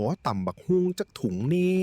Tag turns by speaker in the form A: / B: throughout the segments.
A: อต่ำบักฮุงจักถุงนี่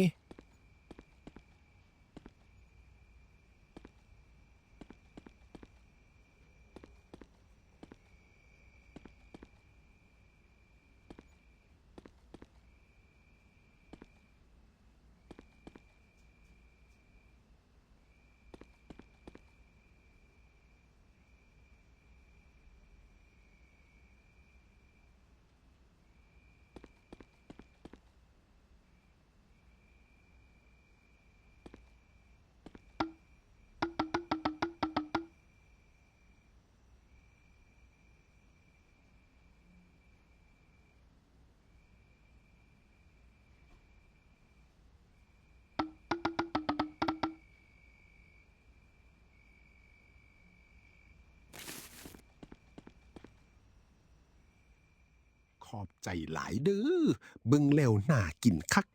A: ขอบใจหลายเด้อเบิ่งแล้วน่ากินคัก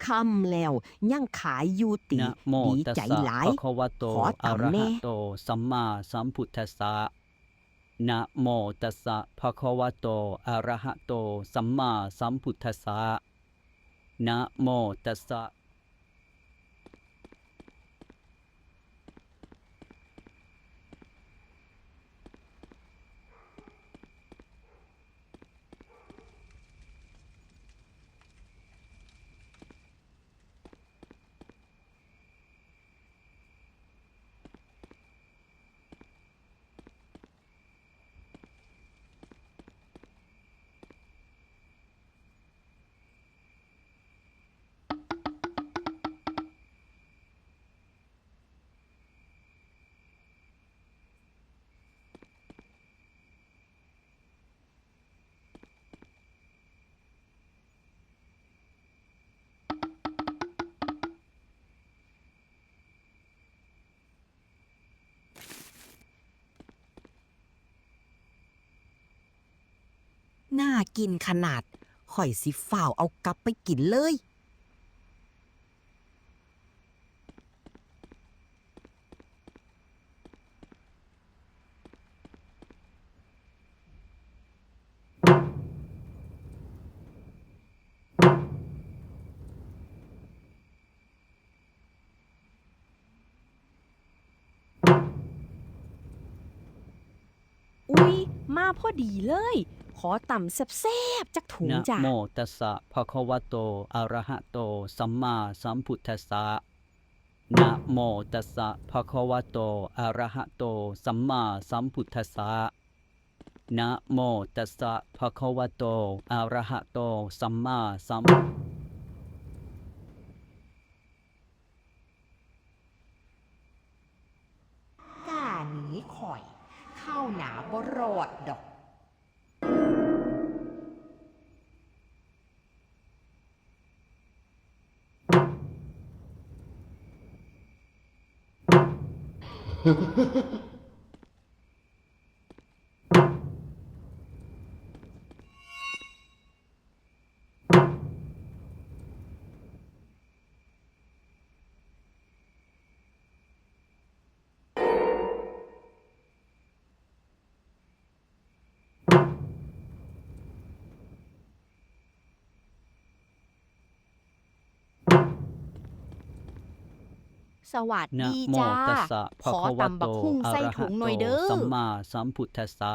B: ค่ำแล้วยังขายอยู่ติ
C: นะโม
B: ดี
C: ตัส
B: ใจ
C: สะ
B: หลาย
C: ภะคะวะโต
B: ขอ
C: อะ
B: ตำ
C: ระ
B: แน่
C: หะโต สัมมาสัมพุทธัสสะนะโมตัสสะภะคะวะโต อะระหะโต สัมมาสัมพุทธัสสะนะโมตัสสะ
B: น่ากินขนาดข่อยสิฝ่าวเอากลับไปกินเลย อุ๊ย มาพอดีเลย ขอต่ำแซ่บๆจักถุง
C: นะ
B: จ้ะ
C: โมตัสสะภะคะวะโต อะระหะโต สัมมาสัมพุทธัสสะนะโมตัสสะภะคะวะโต อะระหะโต สัมมาสัมพุทธัสสะนะโมตัสสะภะคะวะโต อะระหะโต สัมมาสัม
B: กล้าหนีข่อย เข้าหนาบ่รอดดอก สวัส
C: นะ
B: ดี
C: โม
B: จ้า
C: ตัสสะ
B: ข
C: ภะ
B: อ
C: คะวะ
B: ตำ
C: โต
B: บักหุ่ง
C: อะ
B: ใส่
C: ระ
B: ถุ
C: หะ
B: งห
C: โต
B: น่อยเด้อ
C: สัมมาสัมพุทธัสสะ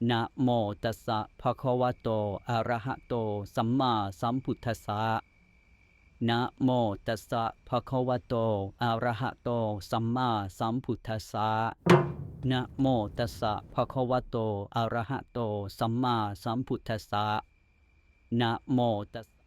C: นะโมตัสสะภะคะวะโต อะระหะโต สัมมาสัมพุทธัสสะนะโมตัสสะภะคะวะโต อะระหะโต สัมมาสัมพุทธัสสะนะโมตัสสะภะคะวะโต อะระหะโต สัมมาสัมพุทธัสสะนะโมตัสสะ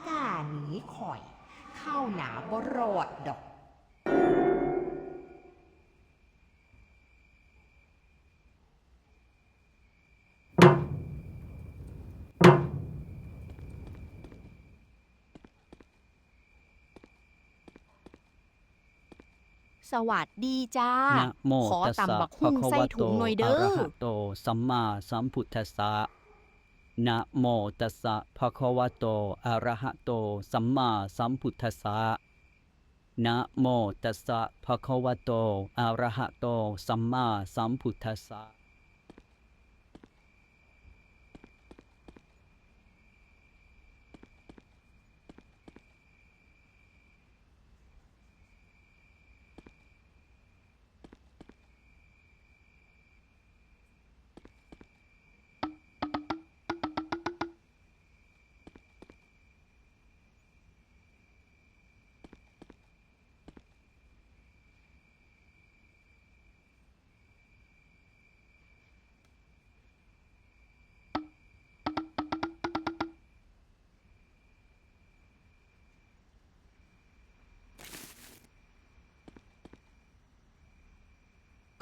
B: กล้าหนีข่อย เข้าหนาบ่รอ
D: อดดอก
B: สวัสดีจ้า
C: นะโม
B: ขอ
C: ตัสสะ
B: ตำบัก
C: ภะ
B: หุ่ง
C: คะ
B: ใส่
C: วะโต
B: ถุงหน่อยเด้
C: อะ
B: อ
C: ระหะโต สัมมาสัมพุทธัสสะนะโมตัสสะภะคะวะโต อะระหะโต สัมมาสัมพุทธัสสะนะโมตัสสะภะคะวะโต อะระหะโต สัมมาสัมพุทธัสสะ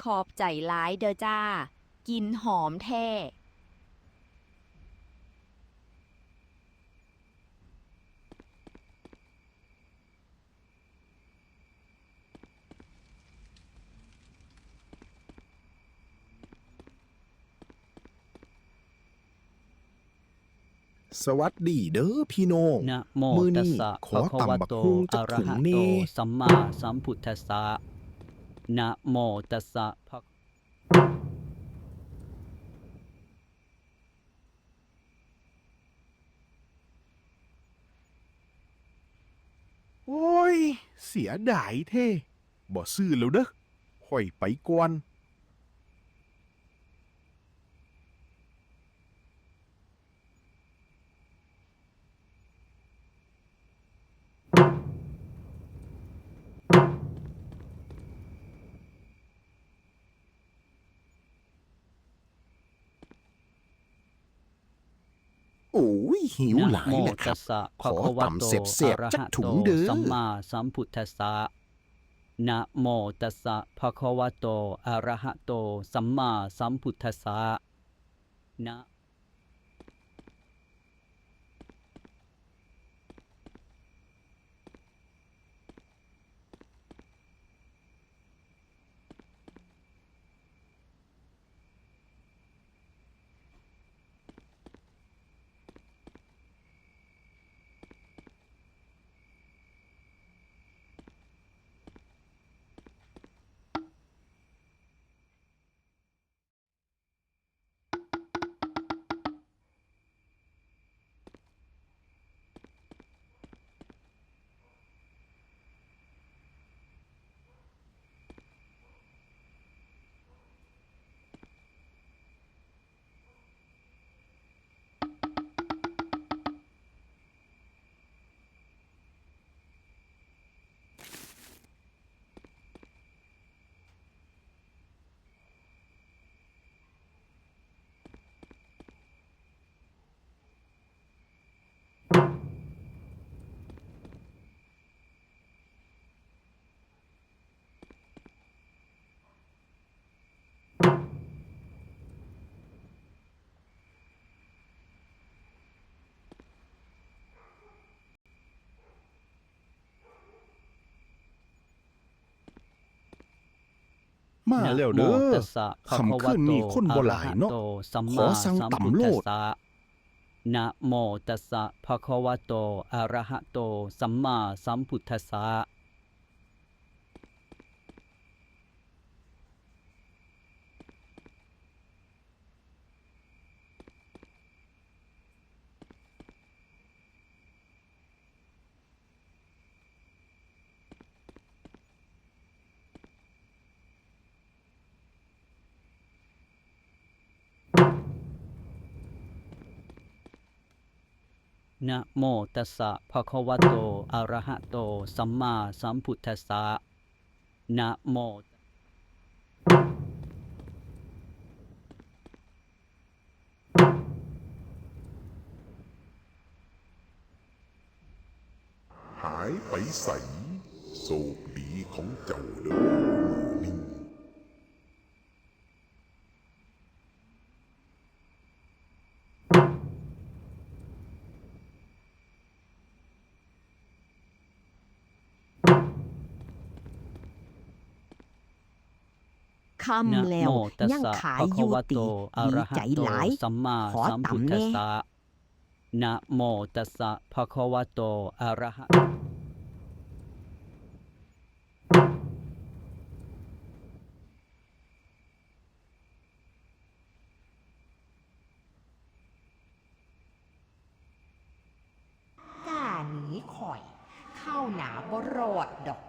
B: ขอบใจหลายเด้อจ้า กินหอมแท้
A: สวัสดีเด้อพี่น้อง
C: นะโม
A: มื้อ
C: ตัส
A: นี้
C: สะ
A: ขอ
C: ภะคะวะ
A: ตำบัก
C: โต
A: หุ่งจั
C: อะ
A: ก
C: ระ
A: ถุง
C: หะ
A: แน่
C: โต สัมมาสัมพุทธัสสะนะโมตัสสะภะ
A: โอ้ย เสียดายแท้บ่ซื้อแล้วเด้อค่อยไปก่อน โอ้ย หิวหลายแหละครับ
C: นะโมตัสสะ
A: ข
C: ภะ
A: อ
C: คะวะโต
A: ตำเสียบ
C: อะระ
A: ๆจัก
C: หะ
A: ถุ
C: โต
A: งเด้อ
C: สัมมาสัมพุทธัสสะนะโมตัสสะภะคะวะโต อะระหะโต สัมมาสัมพุทธัสสะนะ
A: มาแล้วเด้
C: นะ
A: อ
C: โมตัสสะภะคะ
A: ค่ำ
C: วะ
A: คืน
C: โต
A: นี้คนบ่
C: อะ
A: ห
C: ระ
A: ลาย
C: หะ
A: เนาะ
C: โต สัม
A: ข
C: มา
A: อสั่ง
C: สัม
A: ตำ
C: พุท
A: โล
C: ธัส
A: ด
C: สะนะโมตัสสะภะคะวะโต อะระหะโต สัมมาสัมพุทธัสสะนะโมตัสสะภะคะวะโต อะระหะโต สัมมาสัมพุทธัสสะนะโม
E: หายไปใส
A: โชคดีของเจ้าเด้อมือนี้
B: คำแล้ว
C: โมตัส
B: ยัง
C: สะ
B: ขาย
C: ภะ
B: อ
C: คะ
B: ยู่
C: วะโต
B: ติ
C: อะ
B: ดี
C: ระหะ
B: ใจ
C: โต
B: หลาย
C: สัมมา
B: ขอ
C: สัมพุท
B: ตำ
C: ธัส
B: แน่
C: สะนะโมตัสสะภะคะวะโต อะระหะ
D: กล้าหนีข่อย เข้าหนาบ่รอดดอก